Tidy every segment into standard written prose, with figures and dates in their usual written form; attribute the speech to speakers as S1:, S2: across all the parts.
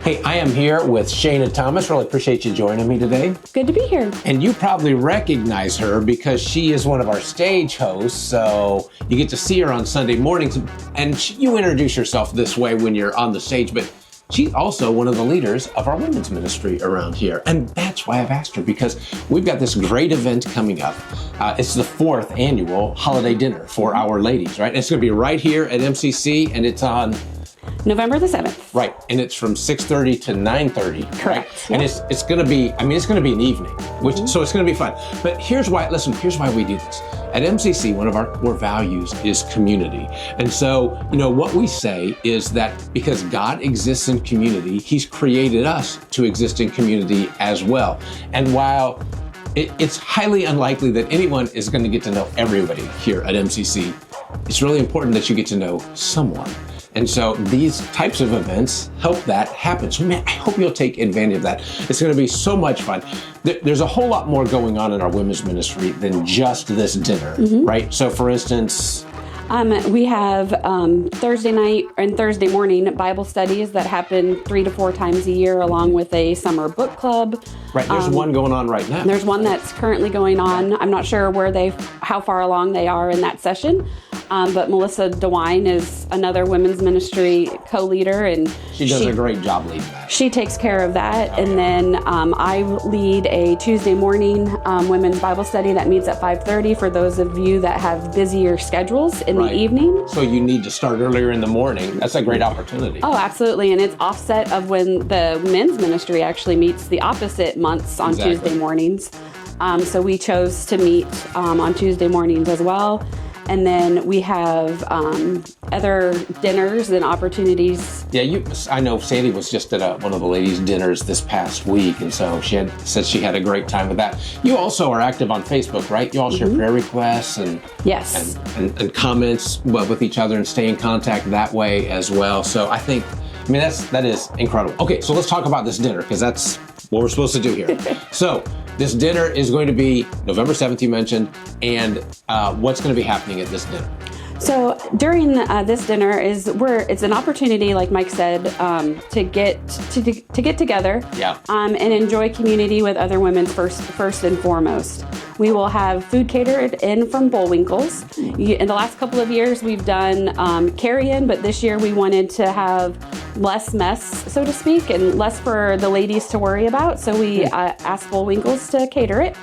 S1: Hey, I am here with Shana Thomas. Really appreciate you joining me today.
S2: Good to be here.
S1: And you probably recognize her because she is one of our stage hosts, so you get to see her on Sunday mornings. And you introduce yourself this way when you're on the stage, but she's also one of the leaders of our women's ministry around here. And that's why I've asked her, because we've got this great event coming up. It's the 4th annual holiday dinner for our ladies, right? And it's going to be right here at MCC, and it's on
S2: November the 7th.
S1: Right, and it's from 6:30 to 9:30.
S2: Correct.
S1: Right? And it's going to be, it's going to be an evening, so it's going to be fun. But here's why we do this. At MCC, one of our core values is community. And so, what we say is that because God exists in community, He's created us to exist in community as well. And while it's highly unlikely that anyone is going to get to know everybody here at MCC, it's really important that you get to know someone. And so these types of events help that happen. So man, I hope you'll take advantage of that. It's going to be so much fun. There's a whole lot more going on in our women's ministry than just this dinner, right? So for instance,
S2: we have Thursday night and Thursday morning Bible studies that happen 3 to 4 times a year, along with a summer book club.
S1: Right, there's one going on right now.
S2: There's one that's currently going on. I'm not sure how far along they are in that session. But Melissa DeWine is another women's ministry co-leader, and
S1: she does a great job leading that.
S2: She takes care of that. And then I lead a Tuesday morning women's Bible study that meets at 5:30 for those of you that have busier schedules in the evening.
S1: So you need to start earlier in the morning. That's a great opportunity.
S2: Oh, absolutely. And it's offset of when the men's ministry actually meets the opposite months on Tuesday mornings. So we chose to meet on Tuesday mornings as well. And then we have other dinners and opportunities.
S1: Yeah, I know Sandy was just at one of the ladies' dinners this past week, and so she said she had a great time with that. You also are active on Facebook, right? You all share prayer requests and
S2: yes,
S1: and comments with each other and stay in contact that way as well. So I think, that is incredible. Okay, so let's talk about this dinner, because that's what we're supposed to do here. So this dinner is going to be November 7th, you mentioned, and what's going to be happening at this dinner?
S2: So during this dinner it's an opportunity, like Mike said, to get together and enjoy community with other women first and foremost. We will have food catered in from Bullwinkle's. In the last couple of years, we've done carry-in, but this year we wanted to have less mess, so to speak, and less for the ladies to worry about. So we asked Bullwinkle's to cater it.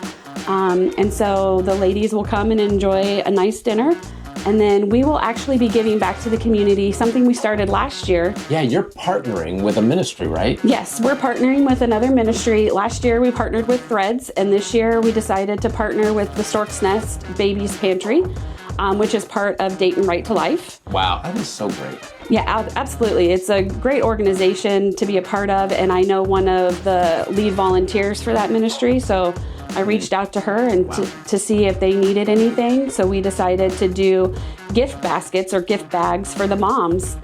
S2: And so the ladies will come and enjoy a nice dinner. And then we will actually be giving back to the community, something we started last year.
S1: Yeah, you're partnering with a ministry, right?
S2: Yes, we're partnering with another ministry. Last year we partnered with Threads, and this year we decided to partner with the Stork's Nest Babies Pantry, which is part of Dayton Right to Life.
S1: Wow, that is so great.
S2: Yeah, absolutely. It's a great organization to be a part of, and I know one of the lead volunteers for that ministry, so I reached out to her and to see if they needed anything. So we decided to do gift baskets or gift bags for the moms.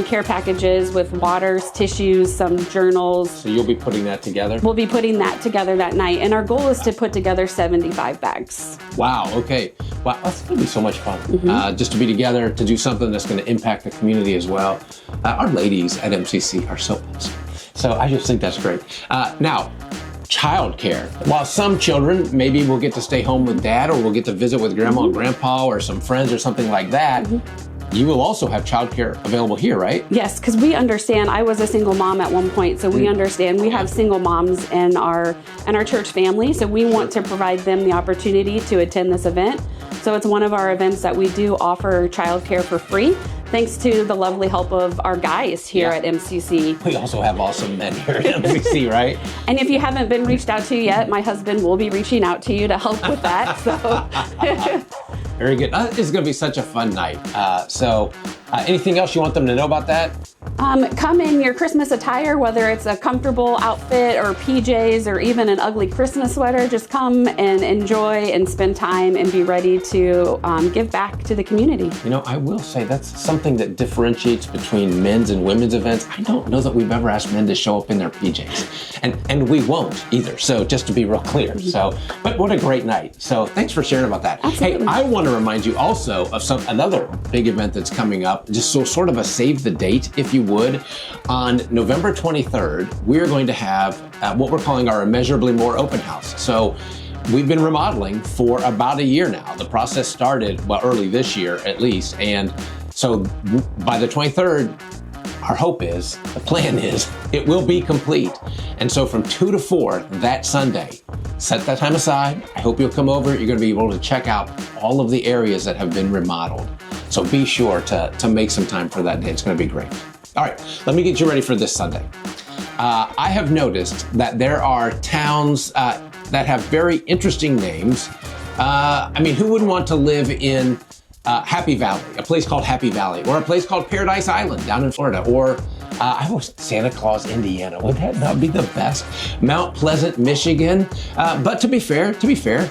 S2: Care packages with waters, tissues, some journals.
S1: So you'll be putting that together?
S2: We'll be putting that together that night. And our goal is to put together 75 bags.
S1: Wow, okay. Wow, that's going to be so much fun. Just to be together, to do something that's going to impact the community as well. Our ladies at MCC are so awesome. So I just think that's great. Now, childcare. While some children maybe will get to stay home with dad, or will get to visit with grandma and grandpa or some friends or something like that, you will also have childcare available here, right?
S2: Yes, because we understand. I was a single mom at one point, so we understand. We have single moms in our church family, so we want to provide them the opportunity to attend this event. So it's one of our events that we do offer childcare for free, thanks to the lovely help of our guys here at MCC.
S1: We also have awesome men here at MCC, right?
S2: And if you haven't been reached out to yet, my husband will be reaching out to you to help with that. So.
S1: Very good. It's going to be such a fun night. So anything else you want them to know about that?
S2: Come in your Christmas attire, whether it's a comfortable outfit or PJs or even an ugly Christmas sweater. Just come and enjoy and spend time and be ready to give back to the community.
S1: I will say that's something that differentiates between men's and women's events. I don't know that we've ever asked men to show up in their PJs, and we won't either. So just to be real clear. But what a great night. So thanks for sharing about that.
S2: Absolutely.
S1: Hey, I want to remind you also of another big event that's coming up, just sort of a save the date, if you you would, on November 23rd, we're going to have what we're calling our Immeasurably More open house. So we've been remodeling for about a year now. The process started, well, early this year at least. And so by the 23rd, our hope is, the plan is, it will be complete. And so from 2 to 4 that Sunday, set that time aside. I hope you'll come over. You're going to be able to check out all of the areas that have been remodeled. So be sure to make some time for that day. It's going to be great. All right, let me get you ready for this Sunday. I have noticed that there are towns that have very interesting names. I mean, who wouldn't want to live in Happy Valley, a place called Happy Valley, or a place called Paradise Island down in Florida, or I was Santa Claus, Indiana. Would that not be the best? Mount Pleasant, Michigan. But to be fair,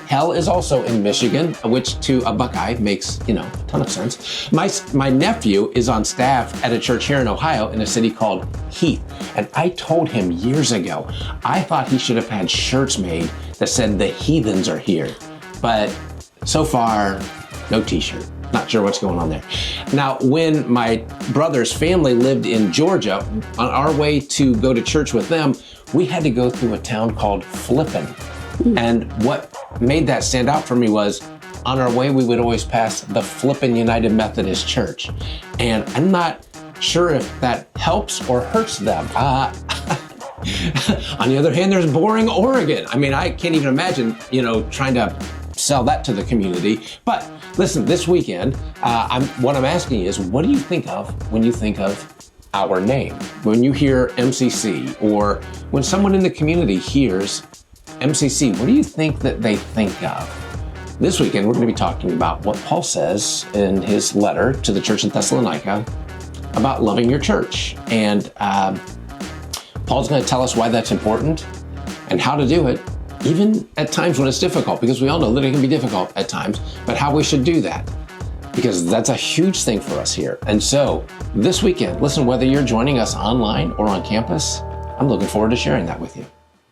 S1: hell is also in Michigan, which to a Buckeye makes, a ton of sense. My nephew is on staff at a church here in Ohio in a city called Heath. And I told him years ago, I thought he should have had shirts made that said the heathens are here. But so far, no t-shirt. Not sure what's going on there. Now, when my brother's family lived in Georgia, on our way to go to church with them, we had to go through a town called Flippin. And what made that stand out for me was, on our way, we would always pass the Flippin United Methodist Church. And I'm not sure if that helps or hurts them. On the other hand, there's Boring, Oregon. I mean, I can't even imagine, trying to sell that to the community. But listen, this weekend, what I'm asking is, what do you think of when you think of our name? When you hear MCC, or when someone in the community hears MCC, what do you think that they think of? This weekend, we're going to be talking about what Paul says in his letter to the church in Thessalonica about loving your church. And Paul's going to tell us why that's important and how to do it, even at times when it's difficult, because we all know that it can be difficult at times, but how we should do that, because that's a huge thing for us here. And so this weekend, listen, whether you're joining us online or on campus, I'm looking forward to sharing that with you.